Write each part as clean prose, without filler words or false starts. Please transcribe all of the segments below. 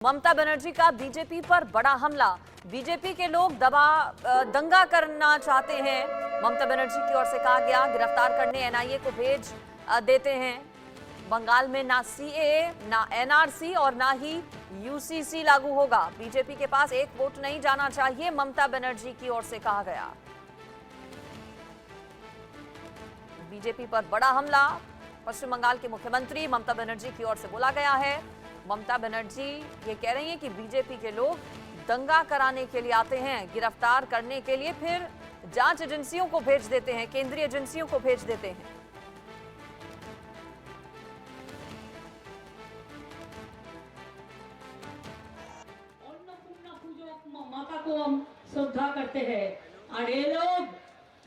ममता बनर्जी का बीजेपी पर बड़ा हमला। बीजेपी के लोग दंगा करना चाहते हैं। ममता बनर्जी की ओर से कहा गया गिरफ्तार करने एनआईए को भेज देते हैं। बंगाल में ना सीएए, ना एनआरसी और ना ही यूसीसी लागू होगा। बीजेपी के पास एक वोट नहीं जाना चाहिए, ममता बनर्जी की ओर से कहा गया। बीजेपी पर बड़ा हमला पश्चिम बंगाल के मुख्यमंत्री ममता बनर्जी की ओर से बोला गया है। ममता बनर्जी ये कह रही हैं कि बीजेपी के लोग दंगा कराने के लिए आते हैं, गिरफ्तार करने के लिए फिर जांच एजेंसियों को भेज देते हैं, केंद्रीय एजेंसियों को भेज देते हैं। अन्नपूर्णा पूजक माता को हम श्रद्धा करते हैं और ये लोग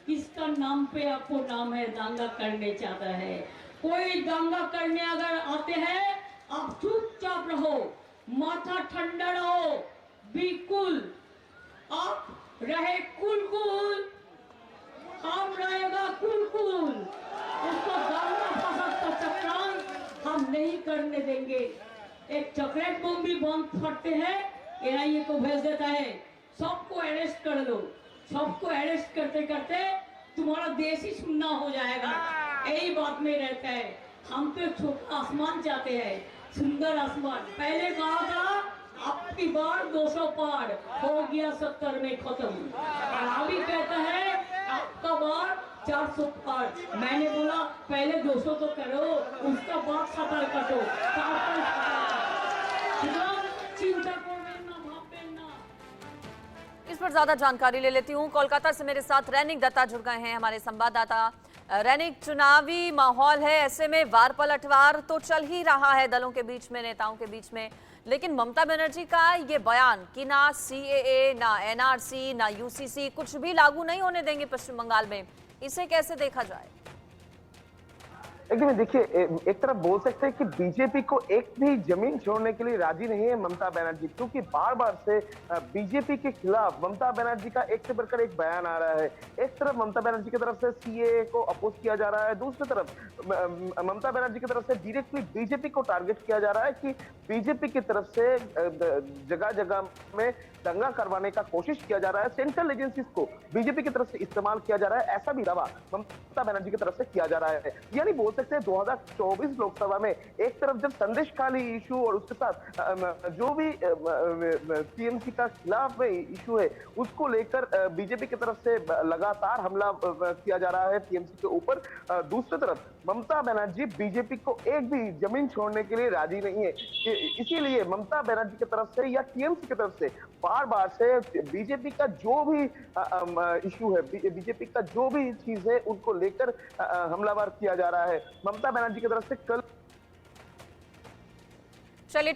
किसका नाम पे आपको नाम है दंगा करने चाहता है। कोई दंगा करने अगर आते हैं आप चुपचाप रहो, माथा ठंडा रहो, बिल्कुल आप रहे कुल, हम रहेगा कुल। उसको दंगा फसाद का चक्रांत हम नहीं करने देंगे। एक चॉकलेट बम भी बम फटते हैं, एनआईए को भेज देता है, सबको अरेस्ट कर लो। सबको अरेस्ट करते करते तुम्हारा देश ही सुनना हो जाएगा। यही बात में रहता है। हम तो छोटा आसमान चाहते हैं, सुंदर आसमान। पहले कहा था आपकी बार 200 पार हो गया, 70 में खत्म। और अभी कहता है आपका बार 400 पार। मैंने बोला पहले 200 तो करो, उसका बाद 70 कटो। चिंता करना, भावना। इस पर ज्यादा जानकारी ले लेती हूँ। कोलकाता से मेरे साथ रैनिक दत्ता जुड़ गए हैं, हमारे संवाददाता। रैनिक, चुनावी माहौल है, ऐसे में वार पलटवार तो चल ही रहा है दलों के बीच में, नेताओं के बीच में, लेकिन ममता बनर्जी का ये बयान कि ना सीएए, ना एनआरसी, ना यूसीसी कुछ भी लागू नहीं होने देंगे पश्चिम बंगाल में, इसे कैसे देखा जाए? लेकिन देखिए, एक तरफ बोल सकते हैं कि बीजेपी को एक भी जमीन छोड़ने के लिए राजी नहीं है ममता बनर्जी, क्योंकि बार बार से बीजेपी के खिलाफ ममता बनर्जी का एक से बढ़कर एक बयान आ रहा है। एक तरफ ममता बनर्जी की तरफ से सीएए को अपोज किया जा रहा है, दूसरी तरफ ममता बनर्जी की तरफ से डायरेक्टली बीजेपी को टारगेट किया जा रहा है कि बीजेपी की तरफ से जगह जगह में दंगा करवाने का कोशिश किया जा रहा है, सेंट्रल एजेंसीज को बीजेपी की तरफ से इस्तेमाल किया जा रहा है, ऐसा भी दावा ममता बनर्जी की तरफ से किया जा रहा है। यानी बोल सकते हैं 2024 लोकसभा में एक तरफ जब संदेशखाली इशू और उसके साथ जो भी टीएमसी का खिलाफ में इशू है उसको लेकर बीजेपी की तरफ से लगातार हमला किया जा रहा है टीएमसी के ऊपर, दूसरी तरफ ममता बनर्जी बीजेपी को एक भी जमीन छोड़ने के लिए राजी नहीं है। इसीलिए ममता बनर्जी की तरफ से या टीएमसी की तरफ से बार बार से बीजेपी का जो भी इशू है, बीजेपी का जो भी चीज है उनको लेकर हमलावर किया जा रहा है। ममता बनर्जी की तरफ से कल चलिए